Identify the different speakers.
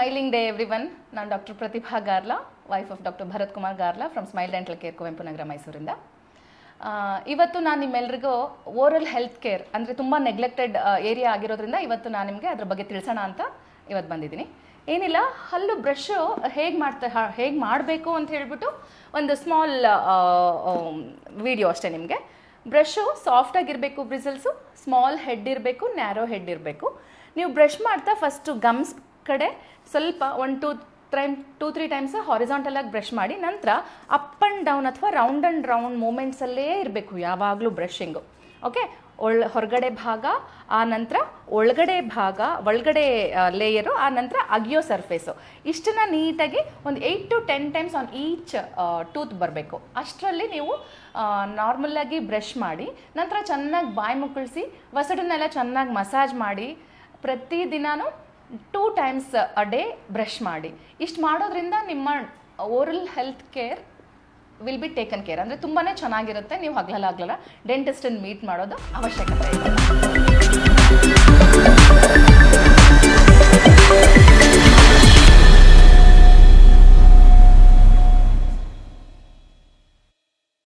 Speaker 1: Smiling day everyone. ನಾನು doctor Pratibha Garla, wife of doctor Bharat Kumar Garla from smile dental care, Kuvempu Nagar, ಮೈಸೂರಿಂದ. ಇವತ್ತು ನಾನು ನಿಮ್ಮೆಲ್ಲರಿಗೂ ಓರಲ್ ಹೆಲ್ತ್ ಕೇರ್ ಅಂದರೆ ತುಂಬ ನೆಗ್ಲೆಕ್ಟೆಡ್ ಏರಿಯಾ ಆಗಿರೋದ್ರಿಂದ ಇವತ್ತು ನಾನು ನಿಮಗೆ ಅದ್ರ ಬಗ್ಗೆ ತಿಳಿಸೋಣ ಅಂತ ಇವತ್ತು ಬಂದಿದ್ದೀನಿ. ಏನಿಲ್ಲ, ಹಲ್ಲು ಬ್ರಷು ಹೇಗೆ ಮಾಡಬೇಕು ಅಂತ ಹೇಳ್ಬಿಟ್ಟು ಒಂದು ಸ್ಮಾಲ್ ವಿಡಿಯೋ ಅಷ್ಟೇ ನಿಮಗೆ. ಬ್ರಷು ಸಾಫ್ಟಾಗಿರಬೇಕು, ಬ್ರಿಸಲ್ಸು ಸ್ಮಾಲ್ ಹೆಡ್ ಇರಬೇಕು, ನ್ಯಾರೋ ಹೆಡ್ ಇರಬೇಕು. ನೀವು ಬ್ರಷ್ ಮಾಡ್ತಾ ಫಸ್ಟು ಗಮ್ಸ್ ಕಡೆ ಸ್ವಲ್ಪ 2-3 ಟೈಮ್ಸ್ ಹಾರಿಸಾಂಟಲ್ ಆಗಿ ಬ್ರಷ್ ಮಾಡಿ, ನಂತರ ಅಪ್ ಆ್ಯಂಡ್ ಡೌನ್ ಅಥವಾ ರೌಂಡ್ ಆ್ಯಂಡ್ ರೌಂಡ್ ಮೂಮೆಂಟ್ಸಲ್ಲೇ ಇರಬೇಕು ಯಾವಾಗಲೂ ಬ್ರಷಿಂಗು. ಓಕೆ, ಹೊರಗಡೆ ಭಾಗ, ಆ ನಂತರ ಒಳಗಡೆ ಲೇಯರು, ಆ ನಂತರ ಅಗಿಯೋ ಸರ್ಫೇಸು, ಇಷ್ಟನ್ನು ನೀಟಾಗಿ ಒಂದು 8 to 10 times on each tooth ಬರಬೇಕು. ಅಷ್ಟರಲ್ಲಿ ನೀವು ನಾರ್ಮಲ್ಲಾಗಿ ಬ್ರಷ್ ಮಾಡಿ, ನಂತರ ಚೆನ್ನಾಗಿ ಬಾಯಿ ಮುಕ್ಕಳಿಸಿ ವಸಡನ್ನೆಲ್ಲ ಚೆನ್ನಾಗಿ ಮಸಾಜ್ ಮಾಡಿ, ಪ್ರತಿದಿನವೂ 2 ಟೈಮ್ಸ್ ಅ ಡೇ ಬ್ರಷ್ ಮಾಡಿ. ಇಷ್ಟು ಮಾಡೋದ್ರಿಂದ ನಿಮ್ಮ oral health care will be taken care. ಅಂದರೆ ತುಂಬಾ ಚೆನ್ನಾಗಿರುತ್ತೆ. ನೀವು ಹಗಲಲ್ಲ ಡೆಂಟಿಸ್ಟನ್ನು ಮೀಟ್ ಮಾಡೋದು ಅವಶ್ಯಕತೆ ಇದೆ.